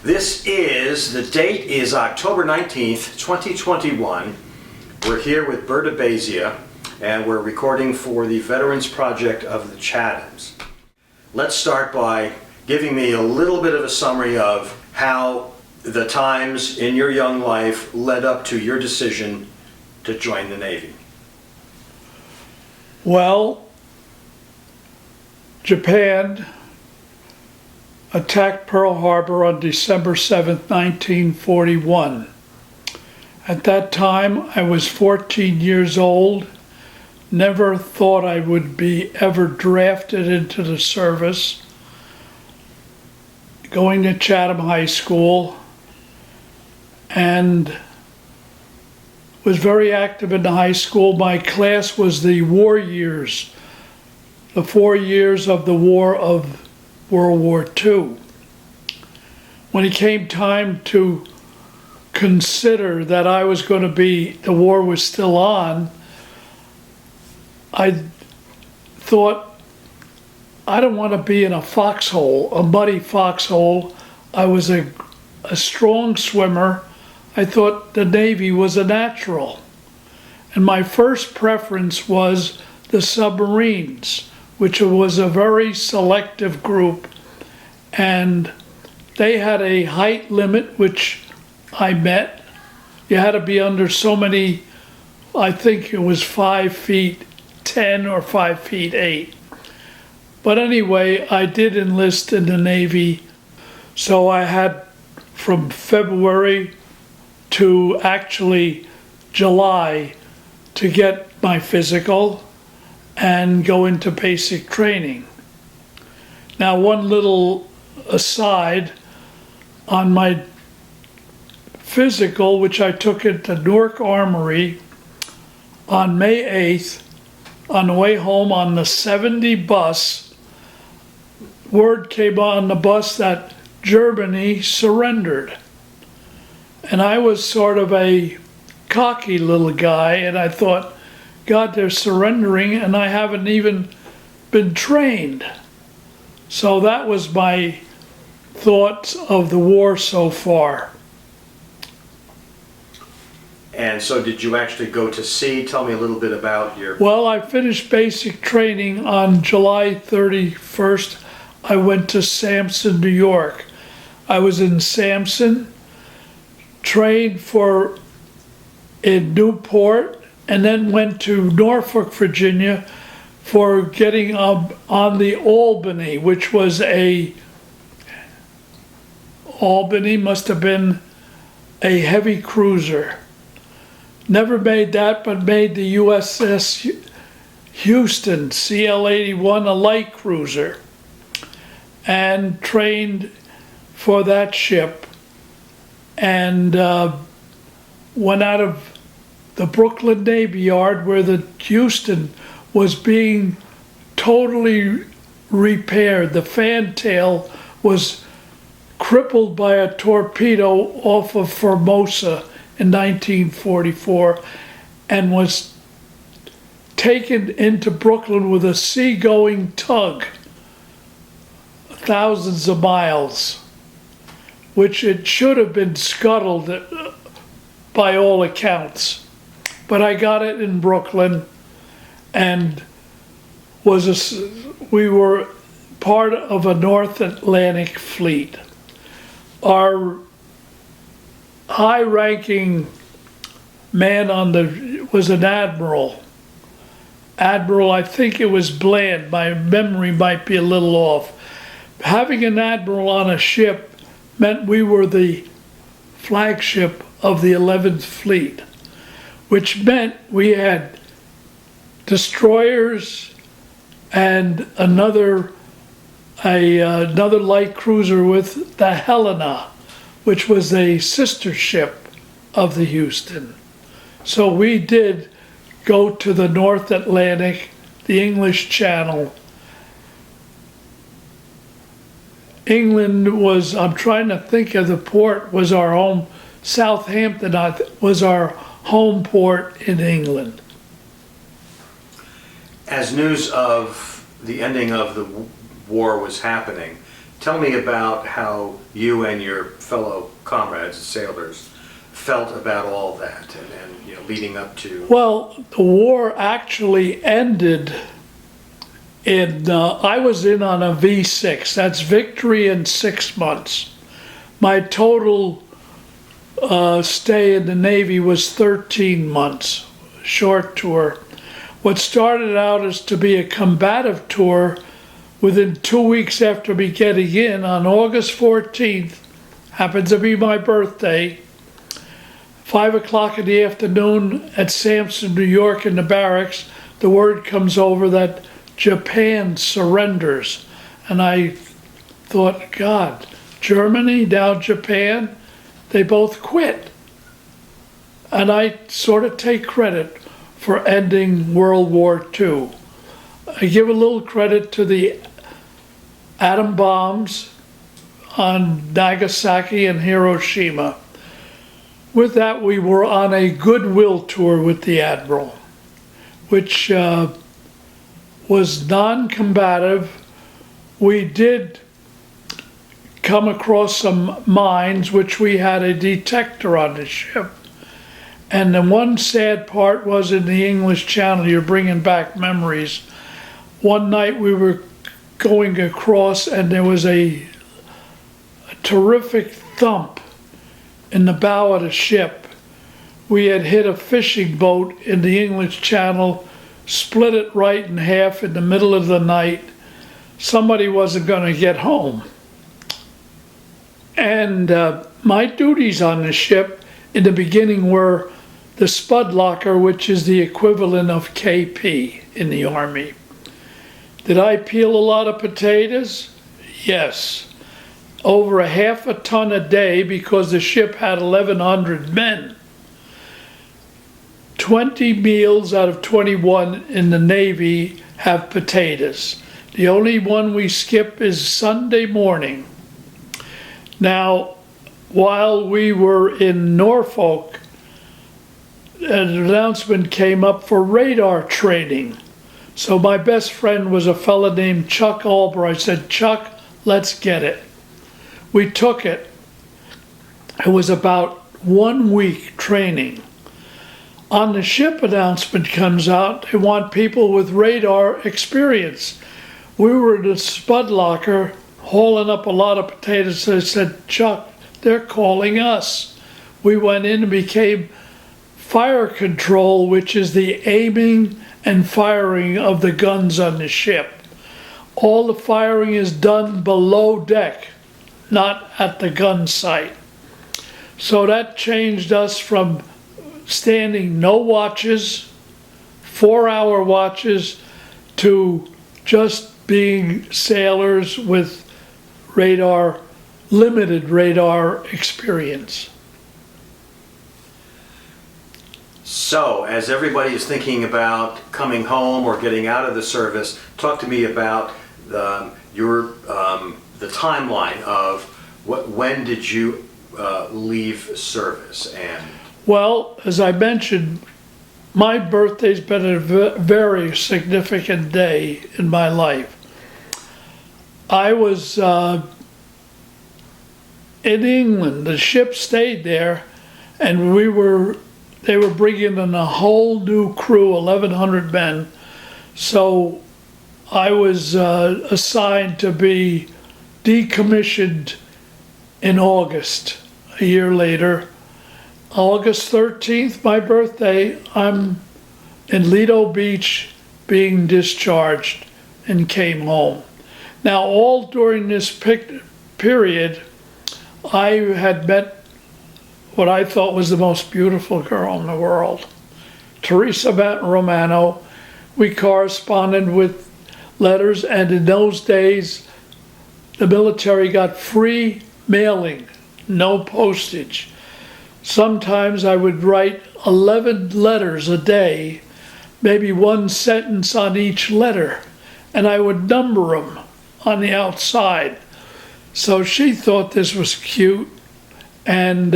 The date is October 19th, 2021. We're here with Bert Abbazia, and we're recording for the Veterans Project of the Chathams. Let's start by giving me a little bit of a summary of how the times in your young life led up to your decision to join the Navy. Well, Japan attacked Pearl Harbor on December 7th, 1941. At that time, I was 14 years old, never thought I would be ever drafted into the service, going to Chatham High School, and was very active in the high school. My class was the war years, the 4 years of the war of World War II. When it came time to consider that I was going to be, the war was still on, I thought, I don't want to be in a foxhole, a muddy foxhole. I was a strong swimmer. I thought the Navy was a natural. And my first preference was the submarines, which was a very selective group, and they had a height limit which I met. You had to be under so many, I think it was 5'10" or 5'8". But anyway, I did enlist in the Navy, so I had from February to actually July to get my physical and go into basic training. Now, one little aside, on my physical, which I took at the Newark Armory on May 8th, on the way home on the 70 bus, word came on the bus that Germany surrendered. And I was sort of a cocky little guy, and I thought, God, they're surrendering, and I haven't even been trained. So that was my thoughts of the war so far. And so did you actually go to sea? Tell me a little bit about your... Well, I finished basic training on July 31st. I went to Sampson, New York. I was in Sampson, trained in Newport, and then went to Norfolk, Virginia for getting on the Albany, which was Albany must have been a heavy cruiser. Never made that, but made the USS Houston, CL-81, a light cruiser, and trained for that ship, and went out of the Brooklyn Navy Yard where the Houston was being totally repaired. The fantail was crippled by a torpedo off of Formosa in 1944 and was taken into Brooklyn with a seagoing tug, thousands of miles, which it should have been scuttled by all accounts. But I got it in Brooklyn, and we were part of a North Atlantic fleet. Our high-ranking man was an admiral. Admiral, I think it was Bland. My memory might be a little off. Having an admiral on a ship meant we were the flagship of the 11th Fleet, which meant we had destroyers and another light cruiser with the Helena, which was a sister ship of the Houston. So we did go to the North Atlantic, the English Channel. England was, I'm trying to think of the port, was our home. Southampton was our home port in England. As news of the ending of the war was happening, Tell me about how you and your fellow comrades, sailors, felt about all that and you know, leading up to... Well, the war actually ended in, I was in on a V6, that's victory in 6 months. My total stay in the Navy was 13 months, short tour. What started out as to be a combative tour, within 2 weeks after me getting in, on August 14th, happens to be my birthday, 5 o'clock in the afternoon at Sampson, New York in the barracks, the word comes over that Japan surrenders. And I thought, God, Germany, now Japan, they both quit. And I sort of take credit for ending World War II. I give a little credit to the atom bombs on Nagasaki and Hiroshima. With that, we were on a goodwill tour with the Admiral, which was non-combative. We did come across some mines, which we had a detector on the ship. And the one sad part was in the English Channel, you're bringing back memories. One night we were going across and there was a terrific thump in the bow of the ship. We had hit a fishing boat in the English Channel, split it right in half in the middle of the night. Somebody wasn't going to get home. And my duties on the ship in the beginning were the spud locker, which is the equivalent of KP in the Army. Did I peel a lot of potatoes? Yes. Over a half a ton a day because the ship had 1,100 men. 20 meals out of 21 in the Navy have potatoes. The only one we skip is Sunday morning. Now, while we were in Norfolk, an announcement came up for radar training. So my best friend was a fellow named Chuck Albright. I said, Chuck, let's get it. We took it. It was about 1 week training. On the ship, announcement comes out, they want people with radar experience. We were in the spud locker hauling up a lot of potatoes. I said, Chuck, they're calling us. We went in and became fire control, which is the aiming and firing of the guns on the ship. All the firing is done below deck, not at the gun site. So that changed us from standing no watches, 4-hour watches, to just being sailors with radar, limited radar experience. So, as everybody is thinking about coming home or getting out of the service, talk to me about the timeline of when did you leave service? And well, as I mentioned, my birthday's been a very significant day in my life. I was in England. The ship stayed there, and they were bringing in a whole new crew, 1,100 men. So I was assigned to be decommissioned in August, a year later. August 13th, my birthday, I'm in Lido Beach being discharged and came home. Now, all during this period, I had met what I thought was the most beautiful girl in the world, Teresa Romano. We corresponded with letters, and in those days, the military got free mailing, no postage. Sometimes I would write 11 letters a day, maybe one sentence on each letter, and I would number them on the outside. So she thought this was cute, and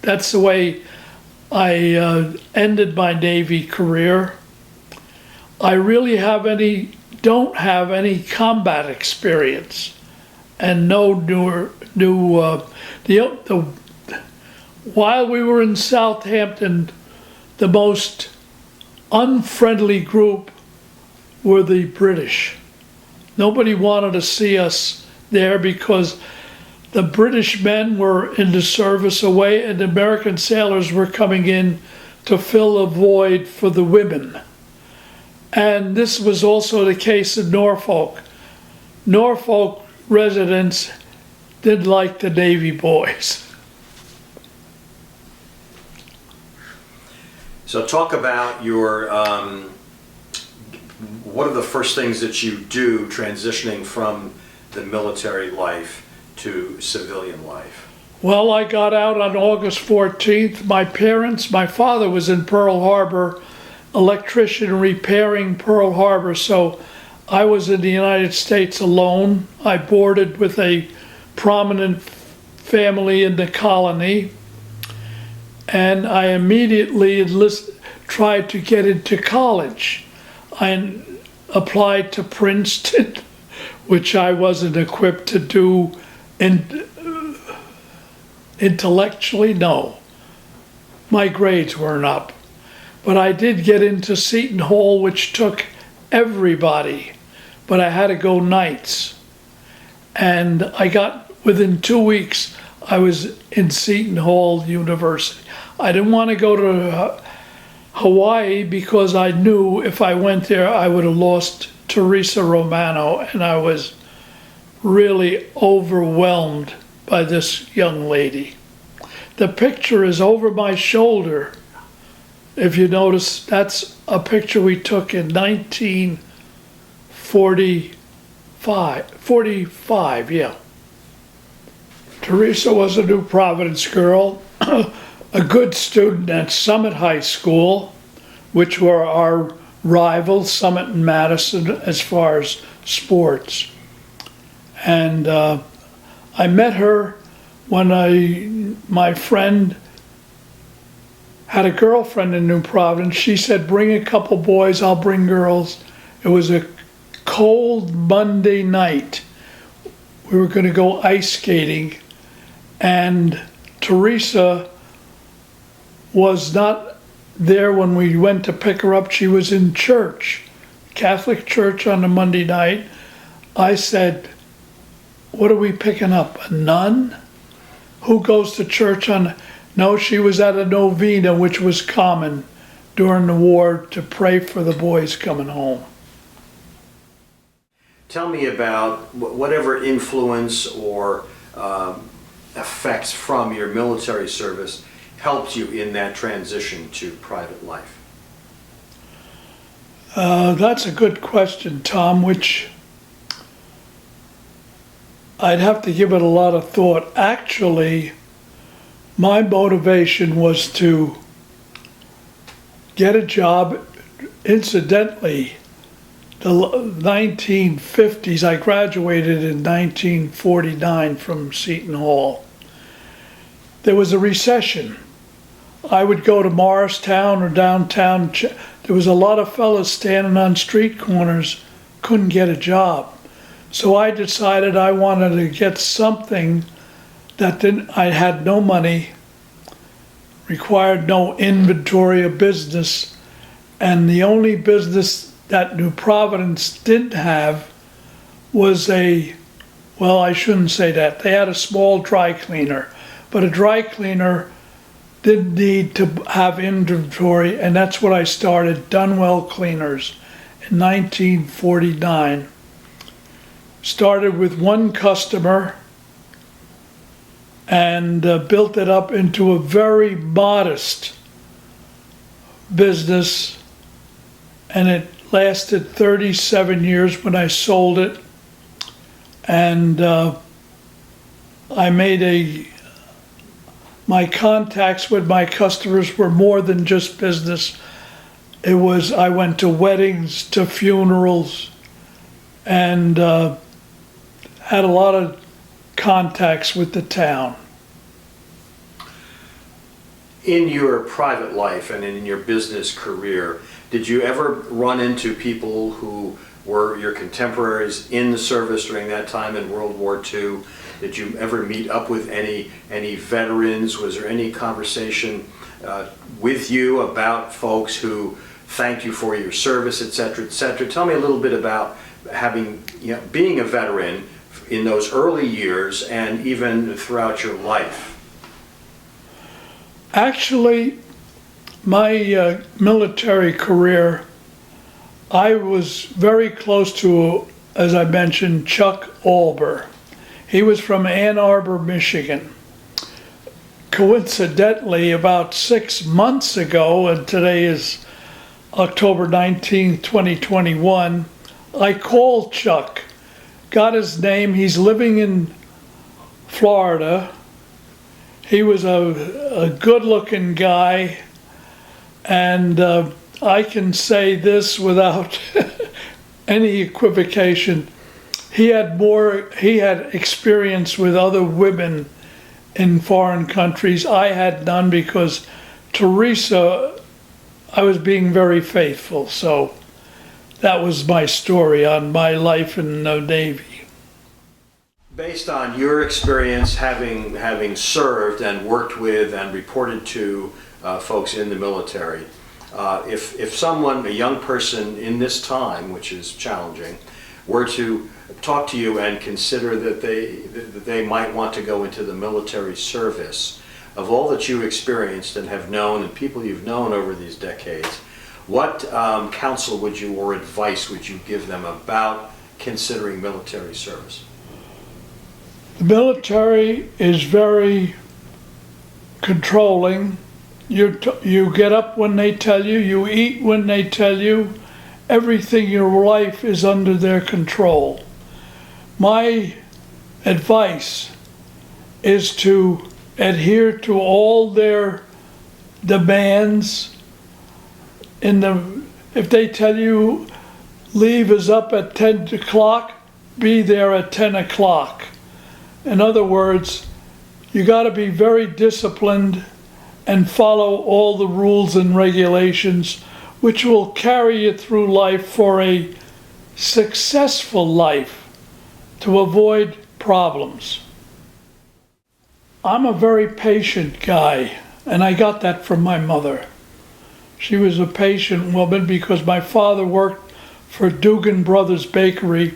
that's the way I ended my Navy career. I really don't have any combat experience. and no the while we were in Southampton, the most unfriendly group were the British. Nobody wanted to see us there because the British men were in the service away and the American sailors were coming in to fill a void for the women. And this was also the case in Norfolk. Norfolk residents didn't like the Navy boys. So talk about your, what are the first things that you do transitioning from the military life to civilian life? Well, I got out on August 14th. My father was in Pearl Harbor, electrician repairing Pearl Harbor, so I was in the United States alone. I boarded with a prominent family in the colony, and I immediately tried to get into college. I applied to Princeton, which I wasn't equipped to do intellectually, no. My grades weren't up. But I did get into Seton Hall, which took everybody, but I had to go nights. And within 2 weeks, I was in Seton Hall University. I didn't want to go to Hawaii because I knew if I went there, I would have lost Teresa Romano, and I was really overwhelmed by this young lady. The picture is over my shoulder. If you notice, that's a picture we took in 1945, yeah. Teresa was a New Providence girl, a good student at Summit High School, which were our rivals, Summit and Madison, as far as sports. And I met her when my friend had a girlfriend in New Providence. She said, bring a couple boys, I'll bring girls. It was a cold Monday night. We were going to go ice skating, and Teresa was not there when we went to pick her up. She was in church, Catholic church on a Monday night. I said, what are we picking up, a nun? Who goes to church on... No, she was at a novena, which was common during the war to pray for the boys coming home. Tell me about whatever influence or effects from your military service helped you in that transition to private life. That's a good question, Tom, which I'd have to give it a lot of thought. Actually, my motivation was to get a job. Incidentally, the 1950s, I graduated in 1949 from Seton Hall. There was a recession. I would go to Morristown or downtown. There was a lot of fellas standing on street corners, couldn't get a job. So I decided I wanted to get something that I had no money, required no inventory of business, and the only business that New Providence didn't have was well, I shouldn't say that. They had a small dry cleaner, but a dry cleaner didn't need to have inventory, and that's what I started, Dunwell Cleaners, in 1949. Started with one customer and built it up into a very modest business, and it lasted 37 years when I sold it. And I made my contacts with my customers were more than just business. I went to weddings, to funerals, and had a lot of contacts with the town. In your private life and in your business career, did you ever run into people who were your contemporaries in the service during that time in World War II? Did you ever meet up with any veterans? Was there any conversation with you about folks who thanked you for your service, et cetera, et cetera? Tell me a little bit about being a veteran in those early years and even throughout your life. Actually, my military career, I was very close to, as I mentioned, Chuck Alber. He was from Ann Arbor, Michigan. Coincidentally, about 6 months ago, and today is October 19, 2021, I called Chuck, got his name. He's living in Florida. He was a good-looking guy, and I can say this without any equivocation. He had experience with other women in foreign countries. I had none because Teresa, I was being very faithful. So that was my story on my life in the Navy. Based on your experience having served and worked with and reported to folks in the military, if someone, a young person in this time, which is challenging, were to talk to you and consider that they might want to go into the military service, of all that you experienced and have known and people you've known over these decades, what counsel would you or advice would you give them about considering military service? The military is very controlling. You get up when they tell you, you eat when they tell you, everything in your life is under their control. My advice is to adhere to all their demands. If they tell you leave is up at 10 o'clock, be there at 10 o'clock. In other words, you got to be very disciplined and follow all the rules and regulations, which will carry you through life for a successful life, to avoid problems. I'm a very patient guy, and I got that from my mother. She was a patient woman because my father worked for Dugan Brothers Bakery,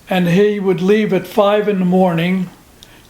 and he would leave at 5 in the morning,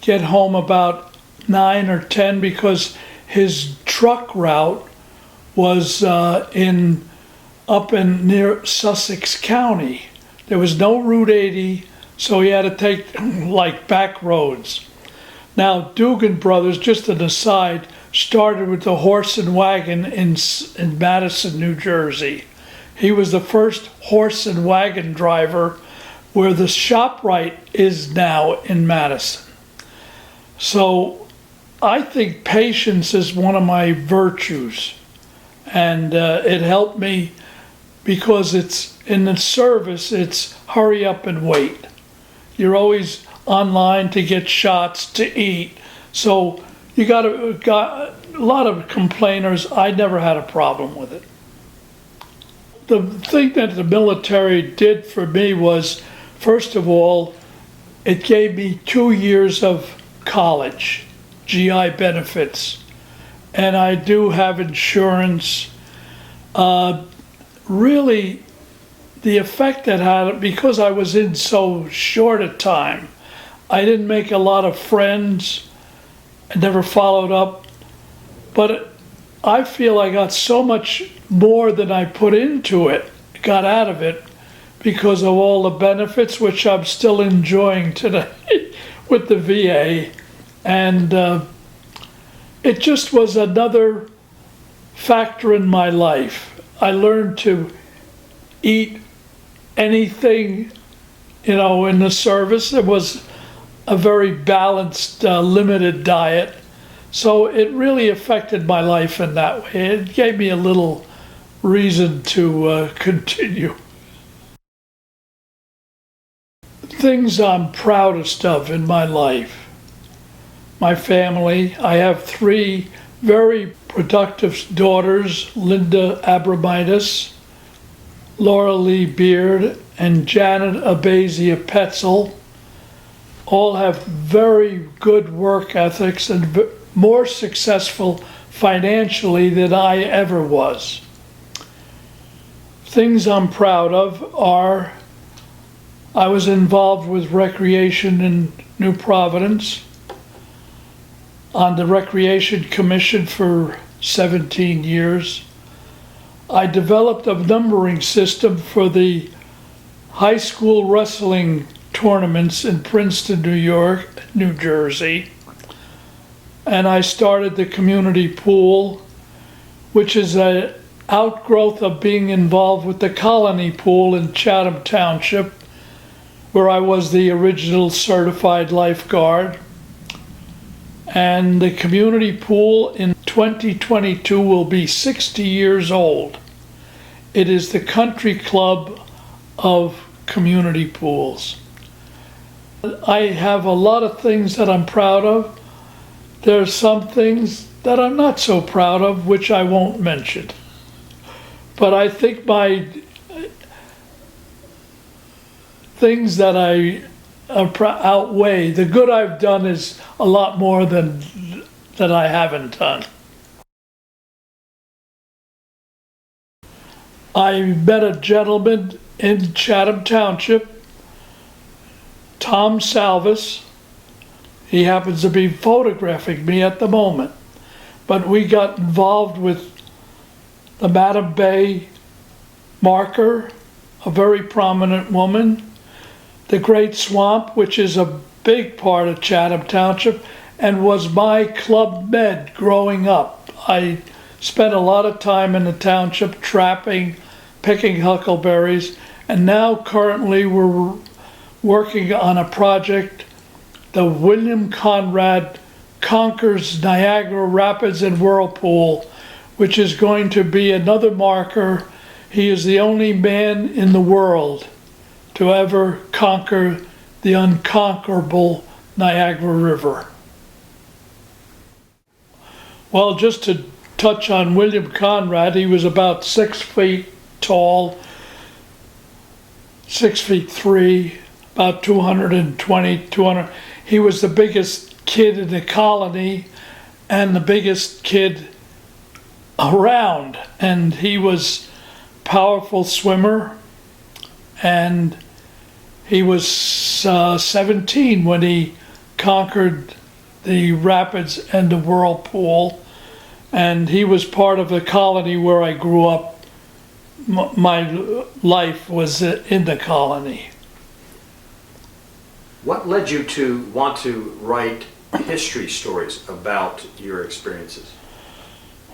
get home about 9 or 10 because his truck route was up in near Sussex County. There was no Route 80, so he had to take like back roads. Now, Dugan Brothers, just an aside, started with the horse and wagon in Madison, New Jersey. He was the first horse and wagon driver where the ShopRite is now in Madison. So I think patience is one of my virtues, and it helped me because it's in the service, it's hurry up and wait. You're always online to get shots, to eat. So you got a lot of complainers. I never had a problem with it. The thing that the military did for me was, first of all, it gave me 2 years of college, GI benefits, and I do have insurance. Really, the effect that had, because I was in so short a time, I didn't make a lot of friends. I never followed up, but I feel I got so much more than I put into it, got out of it, because of all the benefits, which I'm still enjoying today with the VA. And it just was another factor in my life. I learned to eat anything, in the service. It was a very balanced, limited diet. So it really affected my life in that way. It gave me a little reason to continue. Things I'm proudest of in my life. My family. I have 3 very productive daughters, Linda Abramitis, Laura Lee Beard, and Janet Abbazia Petzel all have very good work ethics and more successful financially than I ever was. Things I'm proud of are I was involved with recreation in New Providence on the Recreation Commission for 17 years. I developed a numbering system for the high school wrestling tournaments in Princeton, New Jersey. And I started the community pool, which is an outgrowth of being involved with the Colony Pool in Chatham Township, where I was the original certified lifeguard. And the community pool in 2022 will be 60 years old. It is the country club of community pools. I have a lot of things that I'm proud of. There are some things that I'm not so proud of, which I won't mention. But I think my things that I outweigh the good I've done is a lot more than that I haven't done. I met a gentleman in Chatham Township, Tom Salvas. He happens to be photographing me at the moment. But we got involved with the Madam Bay marker, a very prominent woman, the Great Swamp, which is a big part of Chatham Township, and was my Club Med growing up. I spent a lot of time in the township trapping, picking huckleberries, and now currently we're working on a project, the William Conrad Conquers Niagara Rapids and Whirlpool, which is going to be another marker. He is the only man in the world to ever conquer the unconquerable Niagara River. Well, just to touch on William Conrad, he was about 6 feet tall, 6'3", about 200. He was the biggest kid in the colony and the biggest kid around. And he was a powerful swimmer. And he was 17 when he conquered the rapids and the whirlpool. And he was part of the colony where I grew up. My life was in the colony. What led you to want to write history stories about your experiences?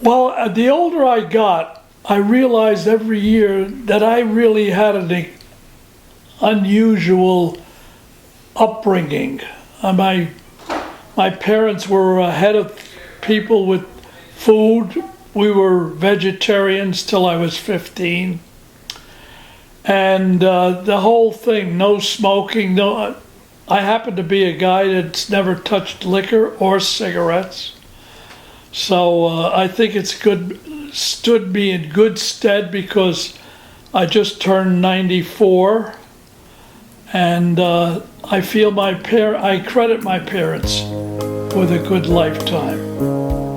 Well, the older I got, I realized every year that I really had an unusual upbringing. My parents were ahead of people with food. We were vegetarians till I was 15. And the whole thing, no smoking, I happen to be a guy that's never touched liquor or cigarettes. So I think it's stood me in good stead because I just turned 94. And I feel I credit my parents with a good lifetime.